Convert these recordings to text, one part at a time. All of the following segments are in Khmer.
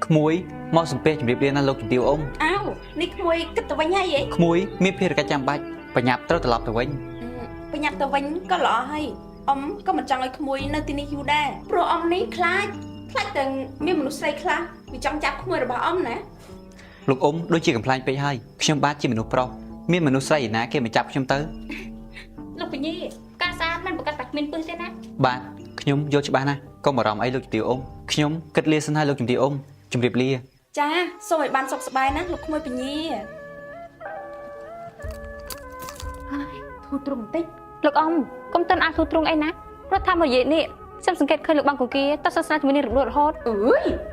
ขโมยมอสมเปย์จุดเรียบเรียนนั่นลูกจุดเดียวอมอ้าวนี่ขโมยกึศตะวันให้ยัยขโมยมีเพียรกระจำบัดประหยัดเต้าตลอดตะวันประหยัดตะวันก็หล่อให้อมก็มันจังไอ้ขโมยในที่นี้อยู่ได้เพราะอมนี้คล้ายแต่มีมนุษย์ใส่คล้ายวิจังจับขโมยระบาอมนะลูกอมโดยจีกับพลายไปให้ขยมบ้านจีมนุษย์เปล่ามีมนุษย์ใส่นะเกี่ยมาจับขยมเต้ลูกไปยี่การสาดมันปกติเป็นปืนใช่ไหมบ้านขยมโยชบ้านนะก็มารำไอ้ลูกจุดเดียวอมขยมกัดเลี้ยสันให้ลูกจุดเดียวอมจุดเรียบเรียจ้าสมัยบ้านสกสบายนะลูกขโมยไปยี่ทูตรงติ๊กลูกอมก้มต้นอาทูตรงไอ้นะรถทำมาเยอะนี่ฉันสังเกตเคยลูกบางกูกี้ตัดศาสนาจะมีเรื่องรวดฮอด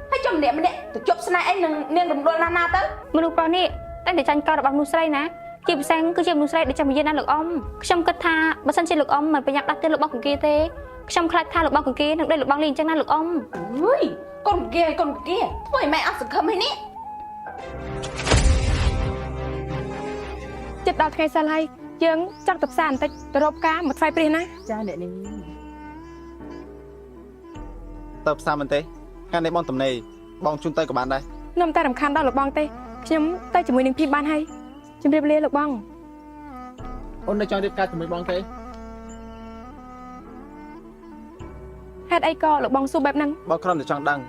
ให้จมเนี่ยมันเนี่ยจะจบสนายไอ้หนึ่งเนียงรวมรวมนาเต้มนุษย์ปลานี่ตั้งแต่จันกอดบางนุสไรนะจีบแซงก็จีบนุสไรเดี๋ยวจะมีเย็นนั่นลูกอมฉันก็ท่าบัสันเชลูกอมเหมือนไปยักษ์ดัดเต้ลูกบางกูกี้เต้ฉันคลาดท่าลูกบางกูกี้นึกได้ลูกบางลิงจังนั่นลูกอมcon kia thôi mẹ ăn sực khâm hay nè ចិត្តដល់ថ្ងៃសិលហើយយើងចង់ទៅផ្សារបន្តិចទៅរកផ្កាមកថ្វាយព្រះណាចាអ្នកនេះទៅផ្សារមែនទេកាន់តែបងតំណេបងជូនទៅក៏បានដែរខ្ញុំតែរំខានដល់លោកបងទេខ្ញុំទៅជាមួយនឹងភីបានហើយជម្រាបលាលោកបងអូននៅចង់រៀបការជាមួយបងទេហេតុអីក៏លោកបងសួរបែបហ្នឹងបងគ្រាន់តែចង់ដឹង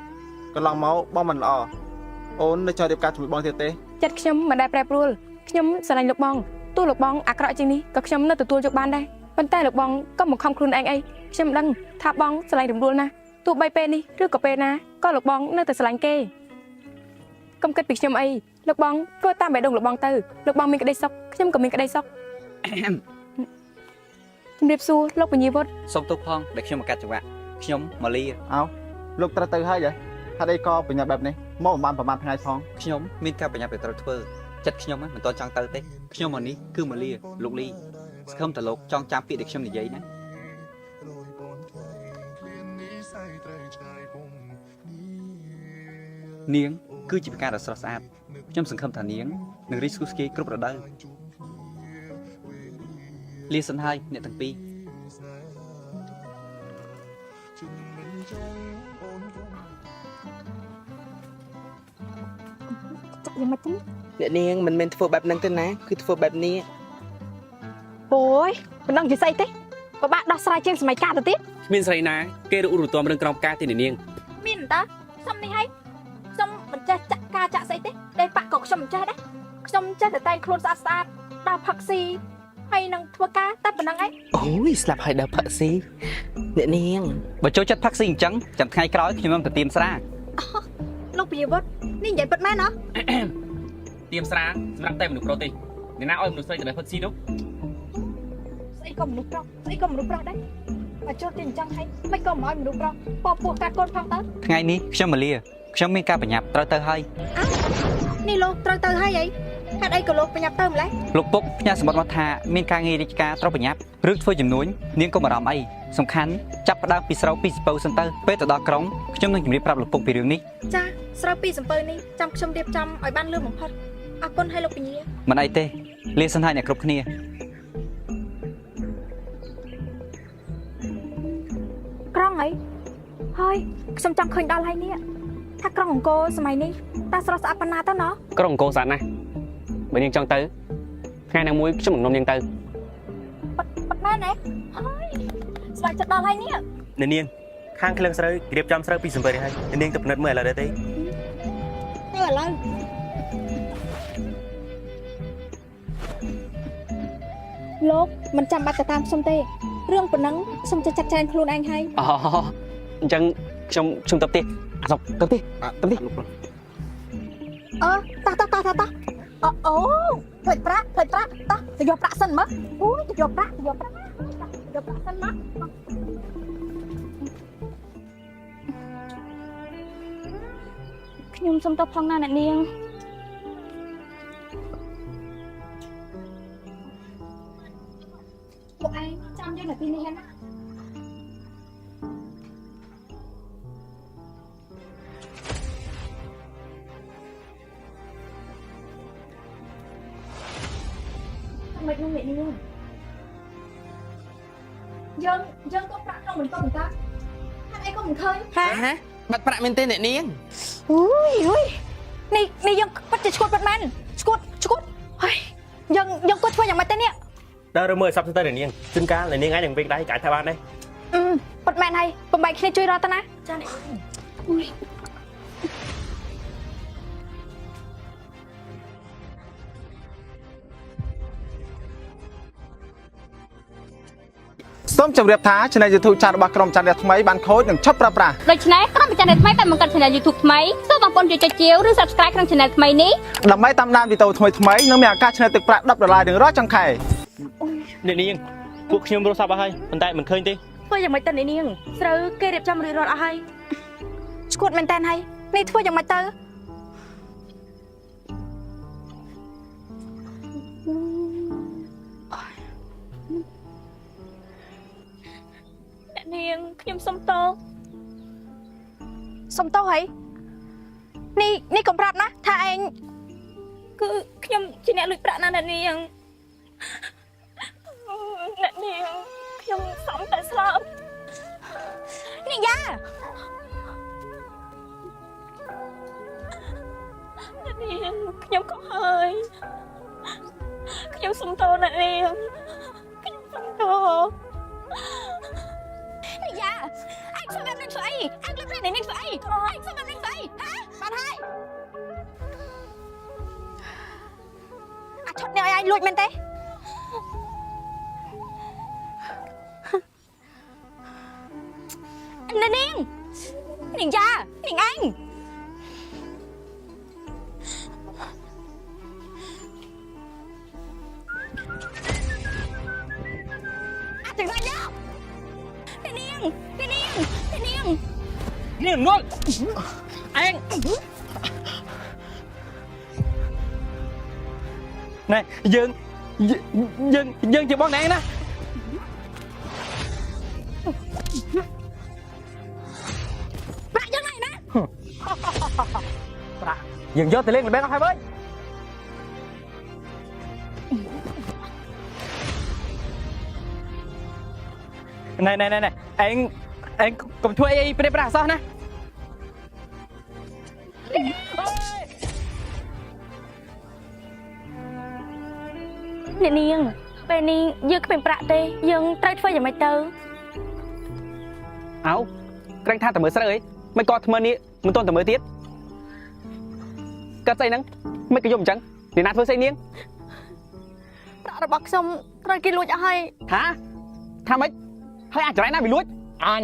កន្លងមកបងមិនល្អអូននៅចង់រៀបការជាមួយបងទៀតទេចិត្តខ្ញុំមិនដែលប្រែប្រួលខ្ញុំស្រឡាញ់លោកបងទោះលោកបងអាក្រក់ជាងនេះក៏ខ្ញុំនៅទទួលយកបានដែរប៉ុន្តែលោកបងក៏មិនខំខ្លួនឯងអីខ្ញុំដឹងថាបងស្រឡាញ់រំដួលណាស់ទោះបីពេលនេះឬក៏ពេលណាក៏លោកបងនៅតែស្រឡាញ់គេកុំគិតពីខ្ញុំអីលោកបងធ្វើតាមបេះដូងលោកបងទៅលោកបងមានក្តីសុខខ្ញុំក៏មានក្តីសុខជំរាបសួរលោកពញាវុឌ្ឍសូមទោសផងដែលខ្ញុំមកកាត់ចង្វាក់ខ្ញុំម៉ាលីអោលោកត្រូវទៅហើយហ៎ហេតុអីក៏បញ្ញាបែបនេះមកបានប្រហែលថ្ងៃផងខ្ញុំមានការបញ្ញាទៅត្រូវធ្វើចិត្តខ្ញុំមិនតន់ចង់ទៅទេខ្ញុំមកនេះគឺម៉ាលីលោកលីស្គមតលោកចង់ចាំពាក្យដែលខ្ញុំនិយាយណានាងគឺជាផ្កាដ៏ស្រស់ស្អាតខ្ញុំសង្ឃឹមថានាងនឹងរីកស្គុះស្គាយគ្រប់រដូវលាសិនហើយអ្នកទាំងពីរចាក់យ៉ាងម៉េចទៅអ្នកនាងមិនមែនធ្វើបែបហ្នឹងទេណាគឺធ្វើបែបនេះអូយមិនដឹងជាស្អីទេពិបាកដោះស្រាយជាងសម័យកាលទៅទៀតមានស្រីណាគេរੂរទាំរឿងក្រមការទីនាងមានតាសុំនេះហើយសុំមិនចេះចាក់ការចាក់ស្អីទេតែបាក់ក៏ខ្ញុំមិនចេះដែរខ្ញុំចេះតែតែងខ្លួនស្អាតស្អាតដើរផឹកស៊ីហើយនឹងធ្វើការតែប៉ុណ្្នឹងឯងអូយស្លាប់ហើយដើរផឹកស៊ីអ្នកនាងបើចូលចិត្តផឹកស៊ីអញ្ចឹងចាំថ្ងៃក្រោយខ្ញុំនឹងទៅទៀមស្រាលោកពញាវុឌ្ឍនេះនិយាយពិតមែនហ៎ទៀមស្រាសម្រាប់តែមនុស្សប្រុសទេអ្នកណាឲ្យមនុស្សស្រីទៅផឹកស៊ីនោះស្អីក៏មនុស្សប្រុសស្អីក៏មនុស្សប្រុសដែរបើចូលទីអញ្ចឹងហើយមិនក៏មិនឲ្យមនុស្សប្រុសពោះកាត់កូនផងទៅថ្ងៃនេះខ្ញុំម៉ាលីខ្ញុំមានការបញ្ញាប់ត្រូវទៅហើយនេះលោកត្រូវទៅហើយអីហេតុអីក៏លោកបញ្ញាប់ទៅម្ល៉េះលោកពុកផ្ញើសម្បត្តិមកថាមានការងាររាជការត្រូវបញ្ញាប់ឬធ្វើចំនួននាងក៏បារម្ភអីសំខាន់ចាប់ផ្ដើមពីស្រូវពីសពៅសិនទៅពេលទៅដល់ក្រុងខ្ញុំនឹងជម្រាបប្រាប់លោកពុកពីរឿងនេះចាស្រូវពីសំពៅនេះចាំខ្ញុំរៀបចំឲ្យបានលឿនបំផុតអរគុណឲ្យលោកពញាមិនអីទេលាសិនហើយអ្នកគ្រប់គ្នាក្រុងអីហើយខ្ញុំចង់ឃើញដល់ហើយនេះថាក្រុងអង្គរសម័យនេះតាស្រស់ស្អាតប៉ុណ្ណាទៅណោះក្រុងអង្គរស្អាតណាស់បើនាងចង់ទៅថ្ងៃណាមួយខ្ញុំនឹងនាំនាងទៅប៉ាត់មែនទេហើយស្បែកចិត្តដល់ហើយនេះនាងខាងក្លៀងស្រូវរៀបចំស្រូវពីសំពើនេះហើយនាងទៅពិនិត្យមើលឥឡូវដែរទេទៅឥឡូវលោកមិនចាំបាច់ទៅតាមខ្ញុំទេរឿងប៉ុណ្ណឹងខ្ញុំจะចាត់ចែងខ្លួនឯងហើយអូអញ្ចឹងខ្ញុំទៅទេអាសុកទៅទេអឺតោះអូផ្លេចប្រាក់តោះទៅយកប្រាក់សិនមកអូយទៅយកប្រាក់សិនមកខ្ញុំសុំទោសផងណាអ្នកនាងលោកឯងចាំយើងនៅទីនេះហ្នឹងណាមិននឹងអ្នកនាងយើងក៏ប្រាក់ក្នុងបន្ទប់តាហេតុអីក៏មិនឃើញហ៎បាត់ប្រាក់មែនទេអ្នកនាង Ui Này dân bắt chịu chuột bắt man Chuột Dân có chơiอย่างmấy tên nè ដើររើមើលសັບទៅនាងជួនកាលនាងឯងនឹងវិញដៃកាយថាបានដែរ bắt man hay Bọn bài kia chơi ra ta ná ចាអ្នក សូមជម្រាបថា Channel YouTube ចាស់របស់ក្រុមច័ន្ទរះថ្មីបានខូចនិងឈប់ប្រើប្រាស់ ដូច្នេះក្រុមចានថ្មីបានបង្កើត channel YouTube ថ្មីសូមបងប្អូនជួយចុចជាវឬ subscribe ក្នុង channel ថ្មីនេះ ដើម្បីតាមដានវីដេអូថ្មីៗនិងមានឱកាសឆ្នើទឹកប្រាក់$10រៀងរាល់ចុងខែ អ្នកនាងពួកខ្ញុំរស់សាប់អស់ហើយប៉ុន្តែមិនឃើញទេ ធ្វើយ៉ាងម៉េចទៅនាងស្រូវគេរៀបចំរួចរាល់អស់ហើយ ឈួតមែនតើហើយនេះធ្វើយ៉ាងម៉េចទៅនាងខ្ញុំសុំតោហើយនេះកុំប្រាប់ណាថាឯងគឺខ្ញុំជាអ្នកលួចប្រាក់ណាអ្នកនាងខ្ញុំសំតែស្លាប់នេះយ៉ាអ្នកនាងខ្ញុំក៏ហើយខ្ញុំសុំតោអ្នកនាងខ្ញុំសុំតោនេះយ៉ាanh sao em lên vậy anh lên này lên vậy anh sao em lên vậy hả bạn hai chốt nèo anh lụi men té anh Ninh ra Ninh anh đừng lại nhau Ninh នាងនួលឯងណែយើងជាបងណែណា ប្រាក់យ៉ាងណា ប្រាក់យើងយកទៅលេងល្បែងអស់ហើយបើណែឯងកុំធ្វើអីព្រេះប្រាស់សោះណា អ្នកនាងពេលនេះយើងគ្មានប្រាក់ទេយើងត្រូវធ្វើយ៉ាងម៉េចទៅ អោក្រែងថាតែមើលស្រូវអីមិនក៏ថ្មើនេះមិនទាន់តែមើលទៀតកាត់ស្អីហ្នឹងមិនក៏យំអញ្ចឹងអ្នកណាធ្វើស្អីនាង ប្រាក់របស់ខ្ញុំត្រូវគេលួចអស់ហើយ ថាម៉េចហើយអាចចរៃណាវាលួចអញ